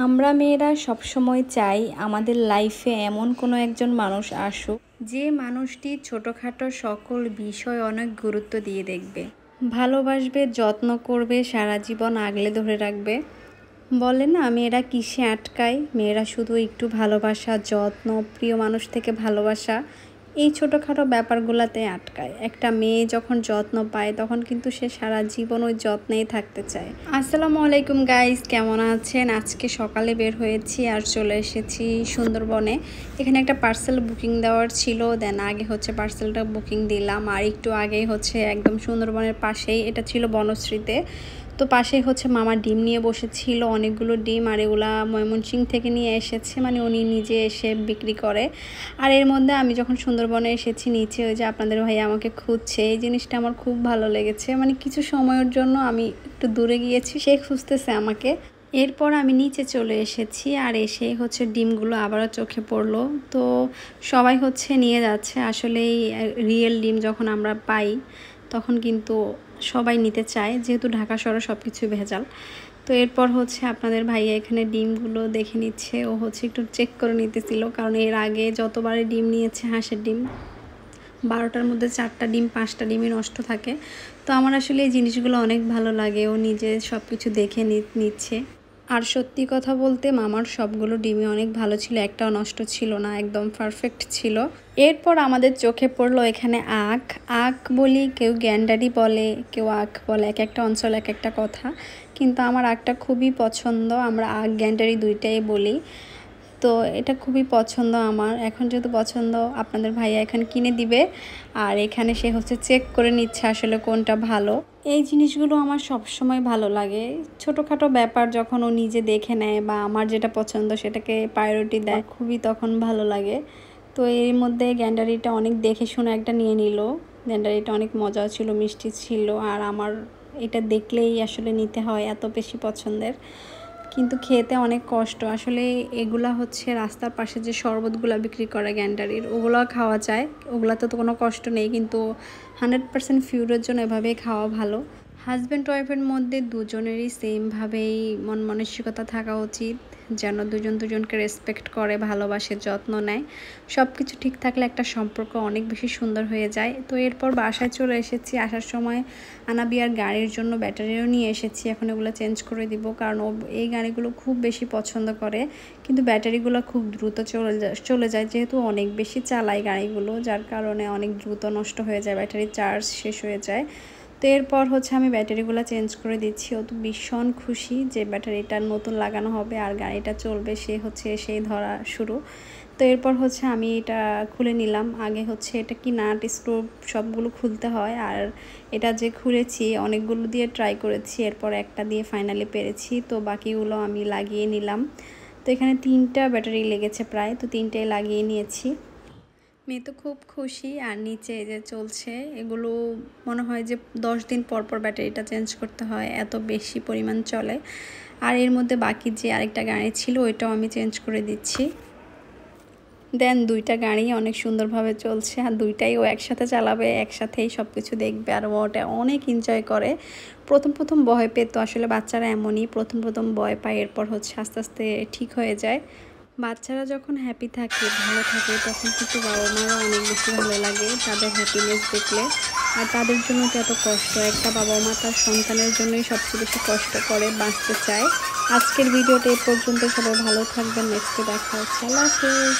আমরা মেয়েরা সবসময় চাই আমাদের লাইফে এমন কোনো একজন মানুষ আসুক যে মানুষটি ছোটোখাটো সকল বিষয় অনেক গুরুত্ব দিয়ে দেখবে, ভালোবাসবে, যত্ন করবে, সারা জীবন আগলে ধরে রাখবে। বলে না, মেয়েরা কিসে আটকায়? মেয়েরা শুধু একটু ভালোবাসা, যত্ন, প্রিয় মানুষ থেকে ভালোবাসা, এই ছোটোখাটো ব্যাপারগুলোতে আটকায়। একটা মেয়ে যখন যত্ন পায় তখন কিন্তু সে সারা জীবন ওই যত্নেই থাকতে চায়। আসসালামু আলাইকুম গাইস, কেমন আছেন? আজকে সকালে বের হয়েছি আর চলে এসেছি সুন্দরবনে। এখানে একটা পার্সেল বুকিং দেওয়ার ছিল, দেন আগে পার্সেলটা বুকিং দিলাম। আর একটু আগেই একদম সুন্দরবনের পাশেই, এটা ছিল বনশ্রীতে। তো পাশেই মামা ডিম নিয়ে বসেছিল, অনেকগুলো ডিম। আর এগুলা ময়মনসিংহ থেকে নিয়ে এসেছে, মানে উনি নিজে এসে বিক্রি করে। আর এর মধ্যে আমি যখন সুন্দরবনে এসেছি, নিচে ওই যে আপনাদের ভাই আমাকে খুঁজছে, এই জিনিসটা আমার খুব ভালো লেগেছে। মানে কিছু সময়ের জন্য আমি একটু দূরে গিয়েছি, সে খুঁজতেছে আমাকে। এরপর আমি নিচে চলে এসেছি, আর এসে ডিমগুলো আবারও চোখে পড়লো। তো সবাই নিয়ে যাচ্ছে। আসলে রিয়েল ডিম যখন আমরা পাই তখন কিন্তু সবাই নিতে চায়, যেহেতু ঢাকা শহরে সব কিছু ভেজাল। তো এরপর আপনাদের ভাইয়া এখানে ডিমগুলো দেখে নিচ্ছে। ও একটু চেক করে নিতেছিল, কারণ এর আগে যতবারই ডিম নিয়েছে হাঁসের ডিম, 12টার মধ্যে 4টা ডিম 5টা ডিমই নষ্ট থাকে। তো আমার আসলে এই জিনিসগুলো অনেক ভালো লাগে। ও নিজে সব কিছু দেখে নিচ্ছে। আর সত্যি কথা বলতে মামার সবগুলো ডিমই অনেক ভালো ছিল, একটাও নষ্ট ছিল না, একদম পারফেক্ট ছিল। এরপর আমাদের চোখে পড়লো এখানে আখ। আখ বলি, কেউ গ্যান্ডারি বলে, কেউ আখ বলে, এক একটা অঞ্চল এক একটা কথা। কিন্তু আমার আখটা খুবই পছন্দ, আমরা আখ গ্যান্ডারি দুইটাই বলি। তো এটা খুবই পছন্দ আমার। এখন যেহেতু পছন্দ, আপনাদের ভাইয়া এখানে কিনে দিবে। আর এখানে সে চেক করে নিচ্ছে আসলে কোনটা ভালো। এই জিনিসগুলো আমার সবসময় ভালো লাগে। ছোটোখাটো ব্যাপার যখন ও নিজে দেখে নেয় বা আমার যেটা পছন্দ সেটাকে প্রায়োরিটি দেয়, খুবই তখন ভালো লাগে। তো এর মধ্যে গ্যান্ডারিটা অনেক দেখে শুনে একটা নিয়ে নিল। গ্যান্ডারিটা অনেক মজা ছিল, মিষ্টি ছিল। আর আমার এটা দেখলেই আসলে নিতে হয়, এত বেশি পছন্দের। কিন্তু খেতে অনেক কষ্ট আসলে। এগুলা রাস্তার পাশে যে শরবতগুলো বিক্রি করে গ্যান্ডারির, ওগুলো খাওয়া যায়, ওগুলাতে তো কোনো কষ্ট নেই। কিন্তু 100% ফিউরের জন্য এভাবেই খাওয়া ভালো। হাজব্যান্ড ওয়াইফের মধ্যে দুজনেরই সেমভাবেই মন মানসিকতা থাকা উচিত, যেন দুজন দুজনকে রেসপেক্ট করে, ভালোবাসে, যত্ন নেয়। সব কিছু ঠিক থাকলে একটা সম্পর্ক অনেক বেশি সুন্দর হয়ে যায়। তো এরপর বাসায় চলে এসেছি। আসার সময় আনাবিয়ার গাড়ির জন্য ব্যাটারিও নিয়ে এসেছি, এখন এগুলো চেঞ্জ করে দিব, কারণ ও এই গাড়িগুলো খুব বেশি পছন্দ করে। কিন্তু ব্যাটারিগুলো খুব দ্রুত চলে যায়, যেহেতু অনেক বেশি চালায় গাড়িগুলো, যার কারণে অনেক দ্রুত নষ্ট হয়ে যায়, ব্যাটারির চার্জ শেষ হয়ে যায়। তো এরপর আমি ব্যাটারিগুলো চেঞ্জ করে দিচ্ছি। ও তো ভীষণ খুশি যে ব্যাটারিটা নতুন লাগানো হবে আর গাড়িটা চলবে, সে সেই ধরা শুরু। তো এরপর আমি এটা খুলে নিলাম। আগে এটা কি নাট স্ক্রু সবগুলো খুলতে হয়, আর এটা যে খুলেছি অনেকগুলো দিয়ে ট্রাই করেছি, এরপর একটা দিয়ে ফাইনালি পেরেছি। তো বাকিগুলো আমি লাগিয়ে নিলাম। তো এখানে 3টা ব্যাটারি লেগেছে প্রায়, তো 3টাই লাগিয়ে নিয়েছি। মেয়ে তো খুব খুশি। আর নিচে যে চলছে, এগুলো মনে হয় যে 10 দিন পর পর ব্যাটারিটা চেঞ্জ করতে হয়, এত বেশি পরিমাণ চলে। আর এর মধ্যে বাকি যে আরেকটা গাড়ি ছিল ওইটাও আমি চেঞ্জ করে দিচ্ছি। দেন 2টা গাড়ি অনেক সুন্দরভাবে চলছে, আর 2টাই ও একসাথে চালাবে, একসাথেই সব কিছু দেখবে। আর ওটা অনেক এনজয় করে। প্রথম ভয় পেত, আসলে বাচ্চারা এমনই, প্রথম ভয় পায়, এরপর আস্তে আস্তে ঠিক হয়ে যায়। বাচ্চারা যখন হ্যাপি থাকে, ভালো থাকে, তখন কিন্তু বাবা মারও অনেক বেশি ভালো লাগে তাদের হ্যাপিনেস দেখলে। আর তাদের জন্য তো এত কষ্ট, একটা বাবা মা তার সন্তানের জন্যই সবচেয়ে বেশি কষ্ট করে, বাঁচতে চায়। আজকের ভিডিওটা এই পর্যন্ত, সবাই ভালো থাকবেন, নেক্সটে দেখা হচ্ছে। আল্লাহ হাফেজ।